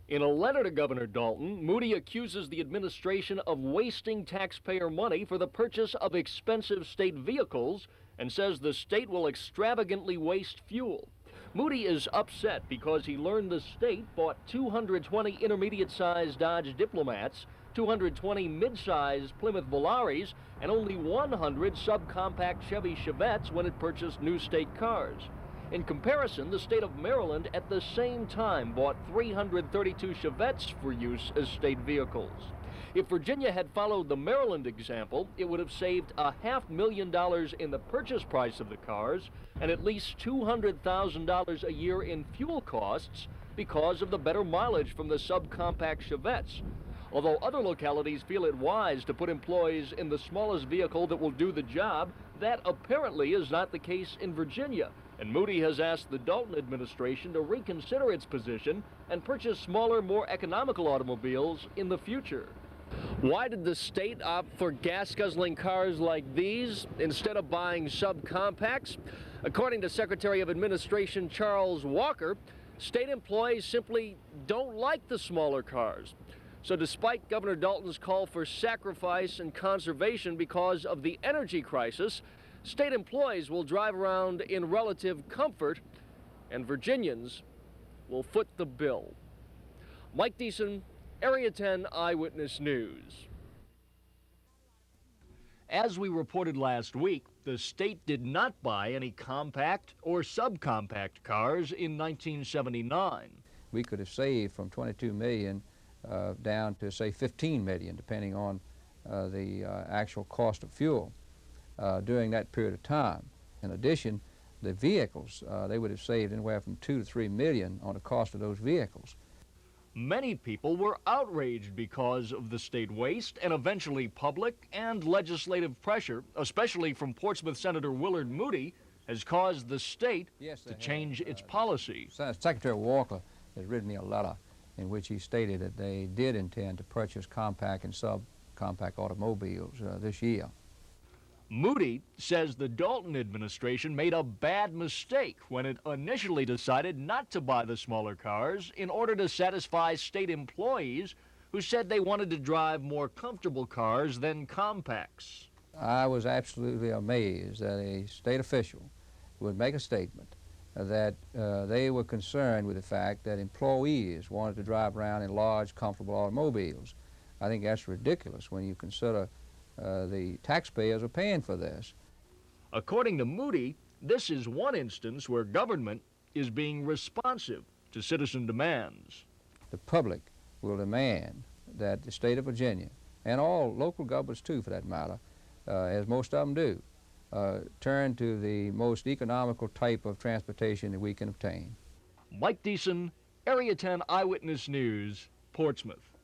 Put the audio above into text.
In a letter to Governor Dalton, Moody accuses the administration of wasting taxpayer money for the purchase of expensive state vehicles and says the state will extravagantly waste fuel. Moody is upset because he learned the state bought 220 intermediate-sized Dodge Diplomats, 220 mid-size Plymouth Volaris, and only 100 subcompact Chevy Chevettes when it purchased new state cars. In comparison, the state of Maryland at the same time bought 332 Chevettes for use as state vehicles. If Virginia had followed the Maryland example, it would have saved $500,000 in the purchase price of the cars and at least $200,000 a year in fuel costs because of the better mileage from the subcompact Chevettes. Although other localities feel it wise to put employees in the smallest vehicle that will do the job, that apparently is not the case in Virginia. And Moody has asked the Dalton administration to reconsider its position and purchase smaller, more economical automobiles in the future. Why did the state opt for gas-guzzling cars like these instead of buying subcompacts? According to Secretary of Administration Charles Walker, state employees simply don't like the smaller cars. So despite Governor Dalton's call for sacrifice and conservation because of the energy crisis, state employees will drive around in relative comfort, and Virginians will foot the bill. Mike Deason, Area 10 Eyewitness News. As we reported last week, the state did not buy any compact or subcompact cars in 1979. We could have saved from 22 million down to, say, 15 million, depending on the actual cost of fuel during that period of time. In addition, the vehicles, they would have saved anywhere from 2 to 3 million on the cost of those vehicles. Many people were outraged because of the state waste, and eventually public and legislative pressure, especially from Portsmouth Senator Willard Moody, has caused the state to change its policy. Secretary Walker has written me a letter in which he stated that they did intend to purchase compact and subcompact automobiles this year. Moody says the Dalton administration made a bad mistake when it initially decided not to buy the smaller cars in order to satisfy state employees who said they wanted to drive more comfortable cars than compacts. I was absolutely amazed that a state official would make a statement that they were concerned with the fact that employees wanted to drive around in large, comfortable automobiles. I think that's ridiculous when you consider the taxpayers are paying for this. According to Moody, this is one instance where government is being responsive to citizen demands. The public will demand that the state of Virginia, and all local governments too for that matter, as most of them do, turn to the most economical type of transportation that we can obtain. Mike Deason, Area 10 Eyewitness News, Portsmouth.